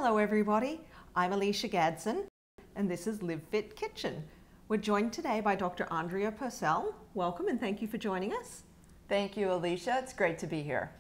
Hello everybody, I'm Alicia Gadsden and this is LiveFit Kitchen. We're joined today by Dr. Andrea Purcell. Welcome and thank you for joining us. Thank you, Alicia. It's great to be here.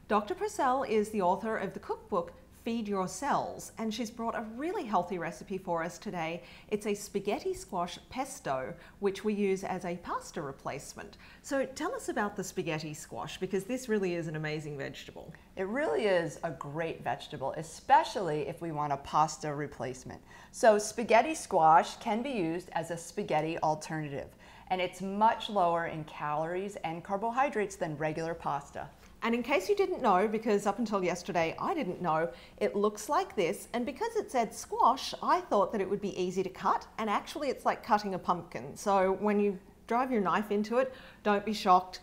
Dr. Purcell is the author of the cookbook Feed Your Cells, and she's brought a really healthy recipe for us today. It's a spaghetti squash pesto, which we use as a pasta replacement. So tell us about the spaghetti squash, because this really is an amazing vegetable. It really is a great vegetable, especially if we want a pasta replacement. So spaghetti squash can be used as a spaghetti alternative, and it's much lower in calories and carbohydrates than regular pasta. And in case you didn't know, because up until yesterday I didn't know, it looks like this, and because it said squash, I thought that it would be easy to cut, and actually it's like cutting a pumpkin. So when you drive your knife into it, don't be shocked.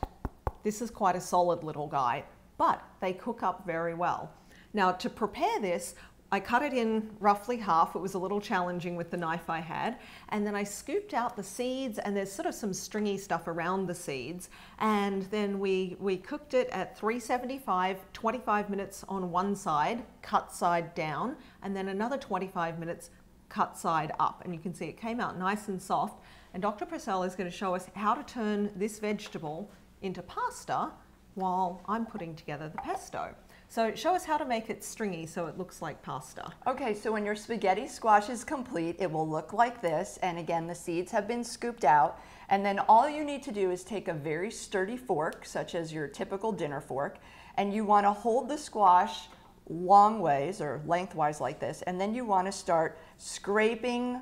This is quite a solid little guy, but they cook up very well. Now to prepare this, I cut it in roughly half. It was a little challenging with the knife I had. And then I scooped out the seeds, and there's sort of some stringy stuff around the seeds. And then we cooked it at 375, 25 minutes on one side, cut side down, and then another 25 minutes, cut side up. And you can see it came out nice and soft. And Dr. Purcell is going to show us how to turn this vegetable into pasta while I'm putting together the pesto. So show us how to make it stringy so it looks like pasta. Okay, so when your spaghetti squash is complete, it will look like this. And again, the seeds have been scooped out. And then all you need to do is take a very sturdy fork, such as your typical dinner fork, and you want to hold the squash long ways or lengthwise like this. And then you want to start scraping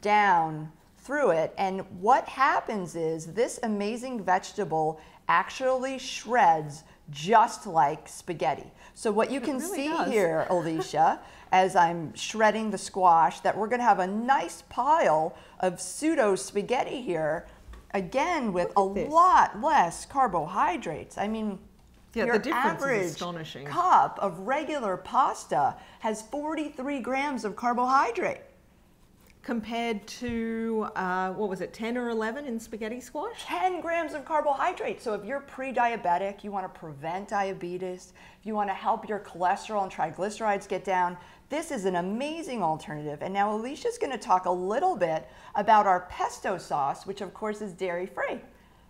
down through it. And what happens is this amazing vegetable actually shreds just like spaghetti. So what you can see here, Alicia, as I'm shredding the squash, that we're going to have a nice pile of pseudo spaghetti here, again with a lot less carbohydrates. I mean, yeah, your the difference average is astonishing. Cup of regular pasta has 43 grams of carbohydrate. Compared to, what was it, 10 or 11 in spaghetti squash? 10 grams of carbohydrate. So if you're pre-diabetic, you want to prevent diabetes, if you want to help your cholesterol and triglycerides get down, this is an amazing alternative. And now Alicia's going to talk a little bit about our pesto sauce, which of course is dairy-free.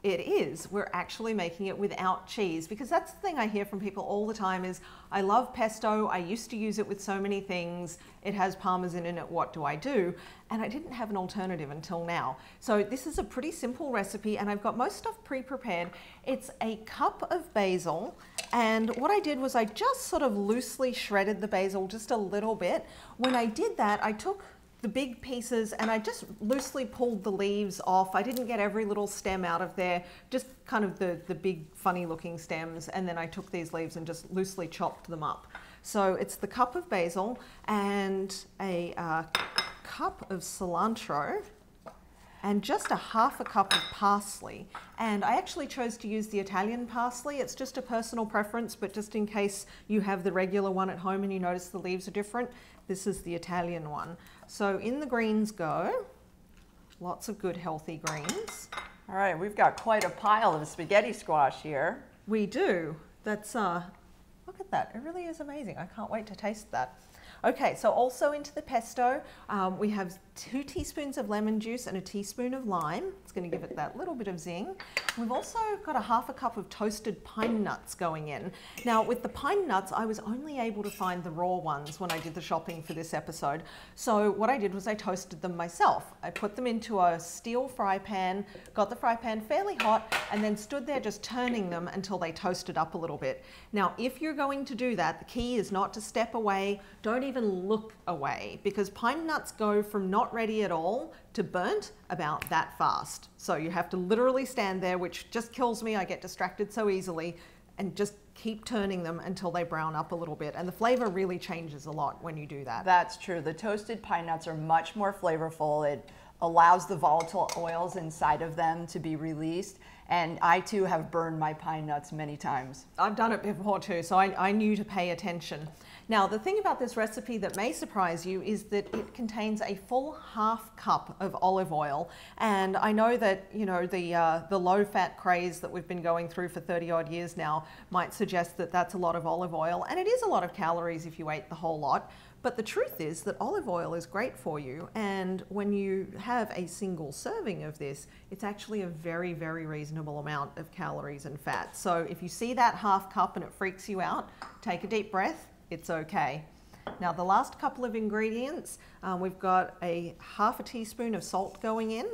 It is. We're actually making it without cheese, because that's the thing I hear from people all the time is, I love pesto, I used to use it with so many things, it has parmesan in it, what do I do? And I didn't have an alternative until now. So this is a pretty simple recipe, and I've got most stuff pre-prepared. It's a cup of basil, and what I did was I just sort of loosely shredded the basil just a little bit. When I did that, I took the big pieces and I just loosely pulled the leaves off. I didn't get every little stem out of there, just kind of the big funny looking stems, and then I took these leaves and just loosely chopped them up. So it's the cup of basil and a cup of cilantro and just a half a cup of parsley. And I actually chose to use the Italian parsley. It's just a personal preference, but just in case you have the regular one at home and you notice the leaves are different, this is the Italian one. So in the greens go, lots of good healthy greens. All right, we've got quite a pile of spaghetti squash here. We do. That's, look at that, it really is amazing. I can't wait to taste that. Okay, so also into the pesto, we have 2 teaspoons of lemon juice and a teaspoon of lime. It's going to give it that little bit of zing. We've also got a half a cup of toasted pine nuts going in. Now with the pine nuts, I was only able to find the raw ones when I did the shopping for this episode. So what I did was I toasted them myself. I put them into a steel fry pan, got the fry pan fairly hot, and then stood there just turning them until they toasted up a little bit. Now if you're going to do that, the key is not to step away. Don't even look away, because pine nuts go from not ready at all to burnt about that fast. So you have to literally stand there, which just kills me. I get distracted so easily, and just keep turning them until they brown up a little bit. And the flavor really changes a lot when you do that. That's true. The toasted pine nuts are much more flavorful. It allows the volatile oils inside of them to be released. And I too have burned my pine nuts many times. I've done it before too, so I knew to pay attention. Now, the thing about this recipe that may surprise you is that it contains a full half cup of olive oil. And I know that, you know, the low-fat craze that we've been going through for 30-odd years now might suggest that that's a lot of olive oil. And it is a lot of calories if you ate the whole lot. But the truth is that olive oil is great for you, and when you have a single serving of this, it's actually a very, very reasonable amount of calories and fat. So if you see that half cup and it freaks you out, take a deep breath, it's okay. Now the last couple of ingredients, we've got a half a teaspoon of salt going in,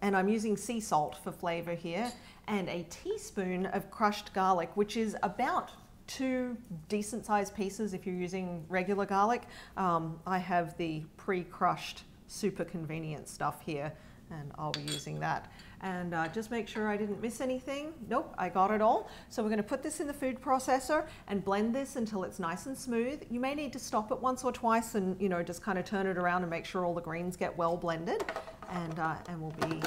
and I'm using sea salt for flavor here, and a teaspoon of crushed garlic, which is about 2 decent sized pieces if you're using regular garlic. I have the pre-crushed super convenient stuff here, and I'll be using that. And just make sure I didn't miss anything. Nope, I got it all. So we're going to put this in the food processor and blend this until it's nice and smooth. You may need to stop it once or twice and, you know, just kind of turn it around and make sure all the greens get well blended, and we'll be...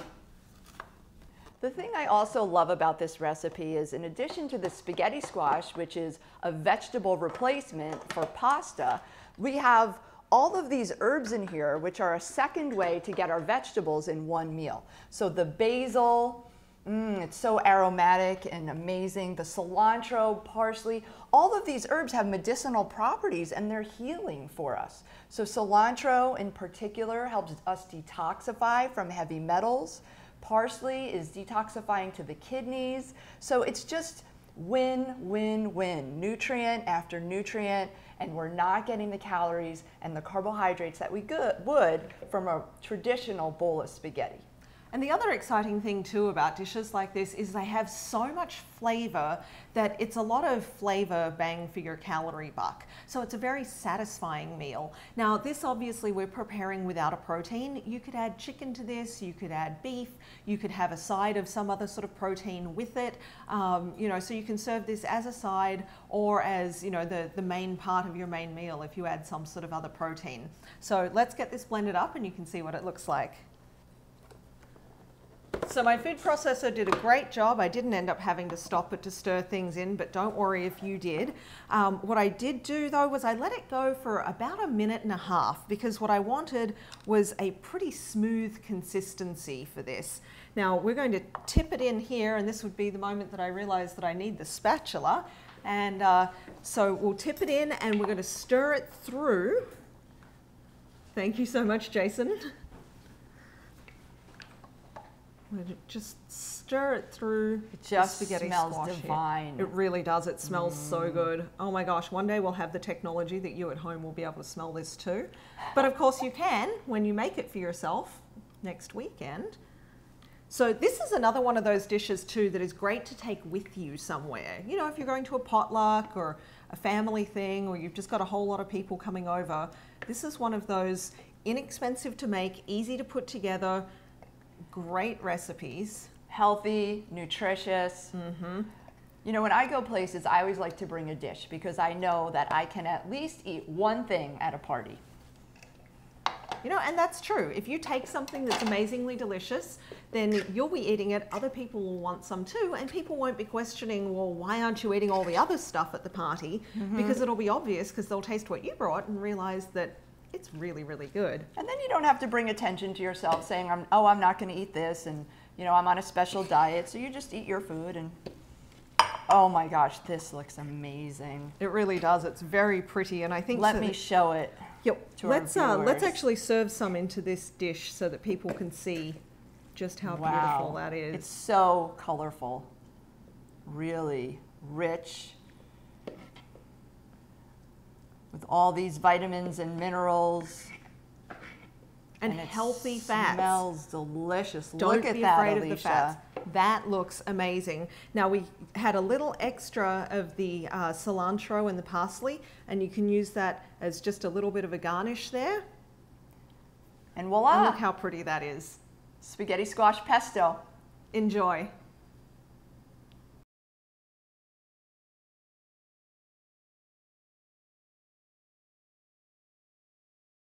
The thing I also love about this recipe is, in addition to the spaghetti squash, which is a vegetable replacement for pasta, we have all of these herbs in here, which are a second way to get our vegetables in one meal. So the basil, it's so aromatic and amazing. The cilantro, parsley, all of these herbs have medicinal properties and they're healing for us. So cilantro in particular helps us detoxify from heavy metals. Parsley is detoxifying to the kidneys. So it's just win, win, win, nutrient after nutrient, and we're not getting the calories and the carbohydrates that we would from a traditional bowl of spaghetti. And the other exciting thing too about dishes like this is they have so much flavor that it's a lot of flavor bang for your calorie buck. So it's a very satisfying meal. Now this obviously we're preparing without a protein. You could add chicken to this, you could add beef, you could have a side of some other sort of protein with it. You know, so you can serve this as a side or as, you know, the main part of your main meal if you add some sort of other protein. So let's get this blended up and you can see what it looks like. So my food processor did a great job. I didn't end up having to stop it to stir things in, but don't worry if you did. What I did do though was I let it go for about 1.5 minutes because what I wanted was a pretty smooth consistency for this. Now we're going to tip it in here, and this would be the moment that I realized that I need the spatula. And so we'll tip it in and we're going to stir it through. Thank you so much, Jason. Just stir it through. It just the spaghetti smells squash divine. Here. It really does. It smells so good. Oh my gosh, one day we'll have the technology that you at home will be able to smell this too. But of course you can when you make it for yourself next weekend. So this is another one of those dishes too that is great to take with you somewhere. You know, if you're going to a potluck or a family thing, or you've just got a whole lot of people coming over, this is one of those inexpensive to make, easy to put together, great recipes. Healthy, nutritious. You know, when I go places, I always like to bring a dish because I know that I can at least eat one thing at a party. You know, and that's true. If you take something that's amazingly delicious, then you'll be eating it. Other people will want some too, and people won't be questioning, well, why aren't you eating all the other stuff at the party? Because it'll be obvious because they'll taste what you brought and realize that it's really, really good. And then you don't have to bring attention to yourself saying, oh, I'm not going to eat this, and you know, I'm on a special diet. So you just eat your food, and oh my gosh, this looks amazing. It really does. It's very pretty, and I think let me show it. Yep. Let's actually serve some into this dish so that people can see just how beautiful that is. It's so colorful, really rich, with all these vitamins and minerals. And healthy fats. It smells delicious. Don't Look at be that, afraid Alicia. of the fats. That looks amazing. Now we had a little extra of the cilantro and the parsley, and you can use that as just a little bit of a garnish there. And voila! And look how pretty that is. Spaghetti squash pesto. Enjoy.